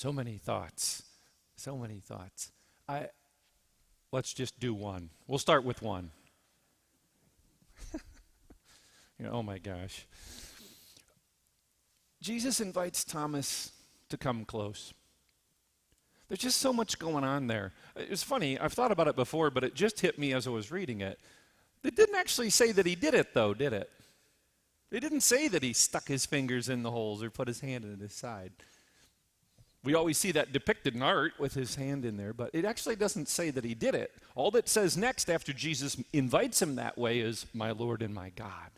So many thoughts. So many thoughts. Let's just do one. We'll start with one. Oh my gosh. Jesus invites Thomas to come close. There's just so much going on there. It's funny, I've thought about it before, but it just hit me as I was reading it. It didn't actually say that he did it, though, did it? It didn't say that he stuck his fingers in the holes or put his hand in his side. We always see that depicted in art with his hand in there, but it actually doesn't say that he did it. All that says next after Jesus invites him that way is, "My Lord and my God,"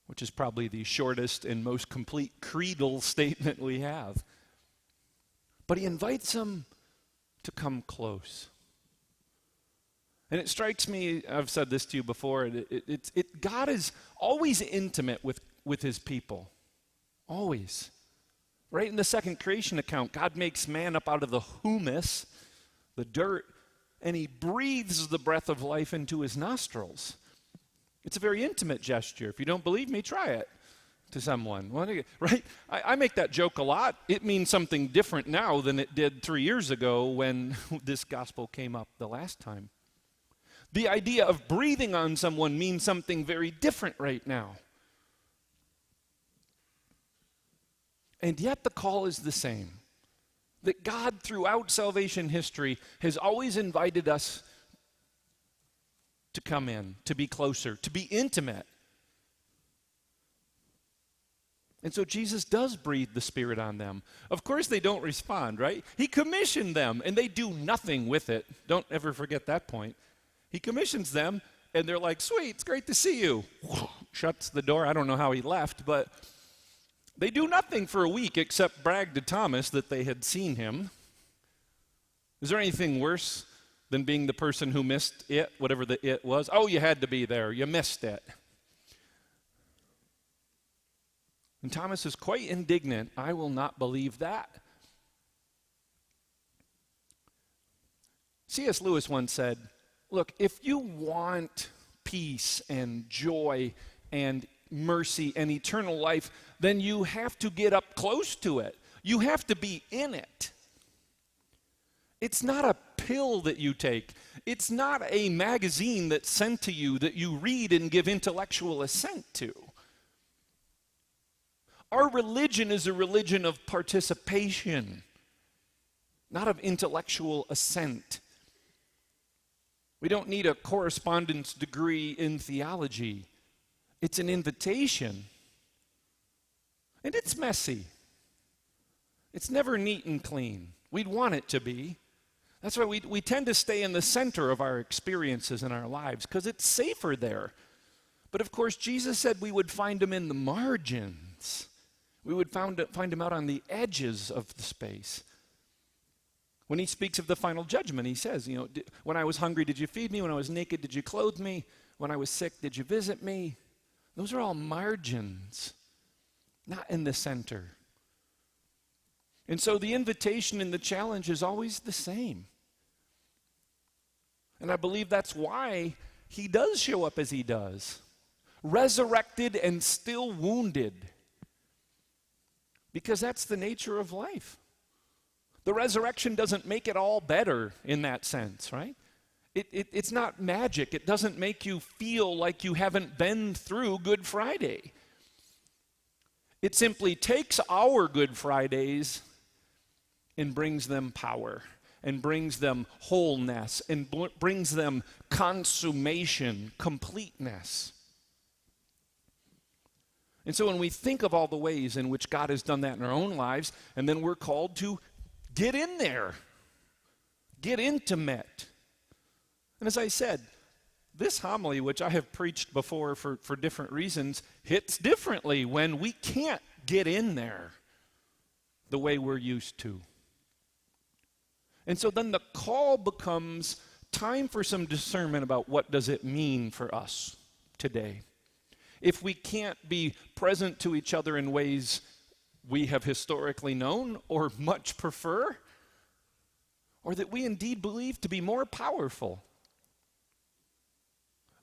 which is probably the shortest and most complete creedal statement we have. But he invites him to come close. And it strikes me, I've said this to you before, God is always intimate with his people. Always. Right in the second creation account, God makes man up out of the humus, the dirt, and he breathes the breath of life into his nostrils. It's a very intimate gesture. If you don't believe me, try it to someone. Right? I make that joke a lot. It means something different now than it did 3 years ago when this gospel came up the last time. The idea of breathing on someone means something very different right now. And yet the call is the same. That God, throughout salvation history, has always invited us to come in, to be closer, to be intimate. And so Jesus does breathe the Spirit on them. Of course they don't respond, right? He commissioned them, and they do nothing with it. Don't ever forget that point. He commissions them, and they're like, "Sweet, it's great to see you." Shuts the door. I don't know how he left, but they do nothing for a week except brag to Thomas that they had seen him. Is there anything worse than being the person who missed it, whatever the it was? Oh, you had to be there. You missed it. And Thomas is quite indignant. "I will not believe that." C.S. Lewis once said, "Look, if you want peace and joy and mercy and eternal life, then you have to get up close to it. You have to be in it. It's not a pill that you take. It's not a magazine that's sent to you that you read and give intellectual assent to. Our religion is a religion of participation, not of intellectual assent. We don't need a correspondence degree in theology. It's an invitation. And it's messy. It's never neat and clean. We'd want it to be. That's why we tend to stay in the center of our experiences in our lives, because it's safer there. But of course, Jesus said we would find him in the margins. We would find him out on the edges of the space. When he speaks of the final judgment, he says, when I was hungry, did you feed me? When I was naked, did you clothe me? When I was sick, did you visit me? Those are all margins, not in the center. And so the invitation and the challenge is always the same. And I believe that's why he does show up as he does, resurrected and still wounded, because that's the nature of life. The resurrection doesn't make it all better in that sense, right? It's not magic. It doesn't make you feel like you haven't been through Good Friday. It simply takes our Good Fridays and brings them power, and brings them wholeness, and brings them consummation, completeness. And so when we think of all the ways in which God has done that in our own lives, and then we're called to get in there, get intimate. And as I said, this homily, which I have preached before for different reasons, hits differently when we can't get in there the way we're used to. And so then the call becomes time for some discernment about what does it mean for us today. If we can't be present to each other in ways we have historically known or much prefer, or that we indeed believe to be more powerful.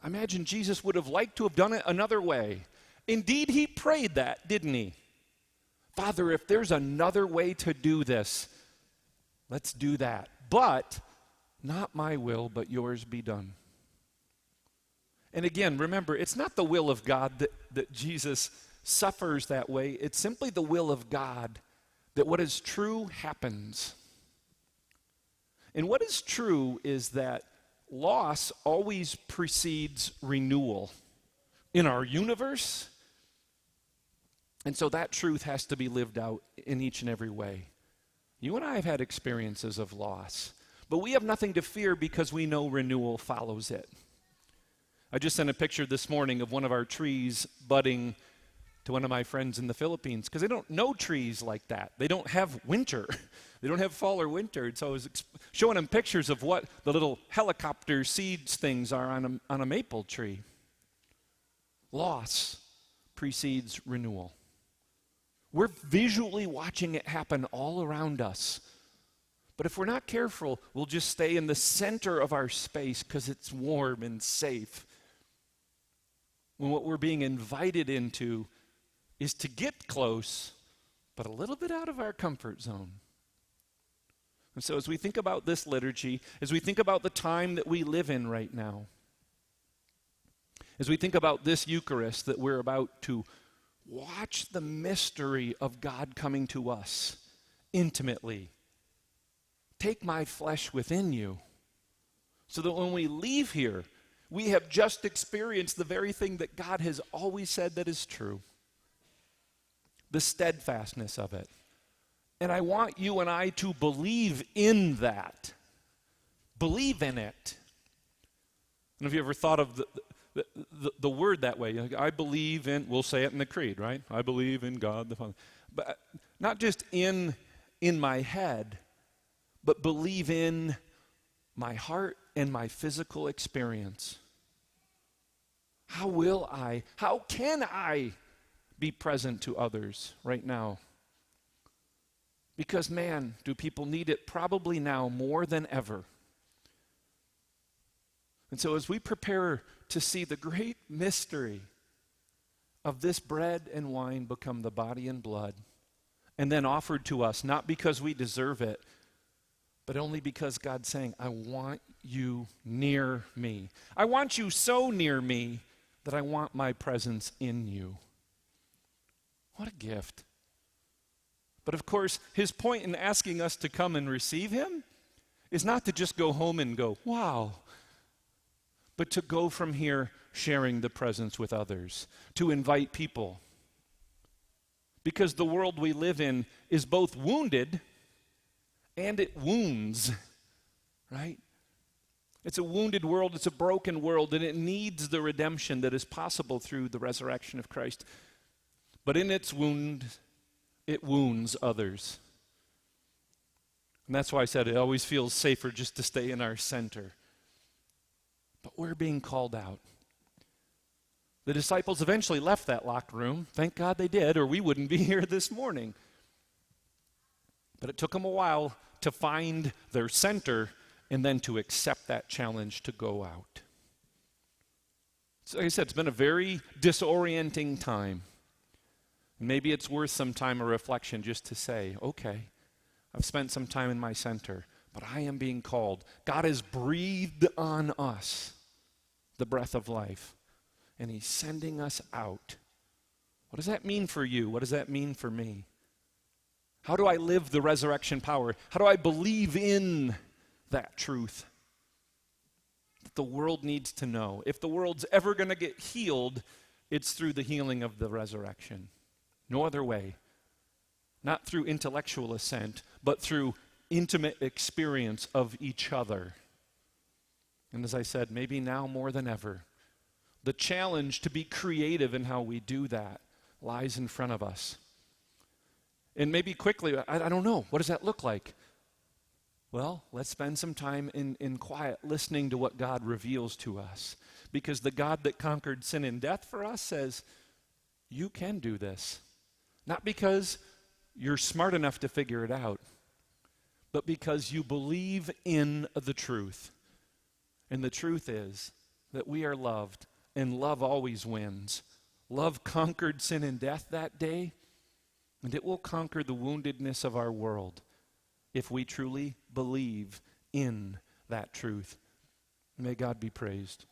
I imagine Jesus would have liked to have done it another way. Indeed, he prayed that, didn't he? Father, if there's another way to do this, let's do that. But not my will, but yours be done. And again, remember, it's not the will of God that Jesus suffers that way. It's simply the will of God that what is true happens. And what is true is that loss always precedes renewal in our universe. And so that truth has to be lived out in each and every way. You and I have had experiences of loss, but we have nothing to fear because we know renewal follows it. I just sent a picture this morning of one of our trees budding to one of my friends in the Philippines because they don't know trees like that. They don't have winter. They don't have fall or winter. And so I was showing them pictures of what the little helicopter seeds things are on a maple tree. Loss precedes renewal. We're visually watching it happen all around us. But if we're not careful, we'll just stay in the center of our space because it's warm and safe. When what we're being invited into is to get close, but a little bit out of our comfort zone. And so as we think about this liturgy, as we think about the time that we live in right now, as we think about this Eucharist that we're about to watch the mystery of God coming to us intimately, take my flesh within you, so that when we leave here, we have just experienced the very thing that God has always said that is true. The steadfastness of it. And I want you and I to believe in that. Believe in it. And have you ever thought of the word that way? Like, I believe in, we'll say it in the creed, right? I believe in God the Father. But not just in my head, but believe in my heart and my physical experience. How can I be present to others right now? Because, man, do people need it probably now more than ever. And so as we prepare to see the great mystery of this bread and wine become the body and blood, and then offered to us, not because we deserve it, but only because God's saying, I want you near me. I want you so near me that I want my presence in you. What a gift. But of course, his point in asking us to come and receive him is not to just go home and go, wow, but to go from here sharing the presence with others, to invite people. Because the world we live in is both wounded and it wounds, right? It's a wounded world, it's a broken world, and it needs the redemption that is possible through the resurrection of Christ. But in its wound, it wounds others. And that's why I said it always feels safer just to stay in our center. But we're being called out. The disciples eventually left that locked room. Thank God they did, or we wouldn't be here this morning. But it took them a while to find their center and then to accept that challenge to go out. So like I said, it's been a very disorienting time. Maybe it's worth some time of reflection just to say, okay, I've spent some time in my center, but I am being called. God has breathed on us the breath of life, and he's sending us out. What does that mean for you? What does that mean for me? How do I live the resurrection power? How do I believe in that truth that the world needs to know? If the world's ever going to get healed, it's through the healing of the resurrection. No other way. Not through intellectual assent, but through intimate experience of each other. And as I said, maybe now more than ever, the challenge to be creative in how we do that lies in front of us. And maybe quickly, I don't know, what does that look like? Well, let's spend some time in quiet listening to what God reveals to us. Because the God that conquered sin and death for us says, you can do this. Not because you're smart enough to figure it out, but because you believe in the truth. And the truth is that we are loved, and love always wins. Love conquered sin and death that day, And it will conquer the woundedness of our world if we truly believe in that truth. May God be praised.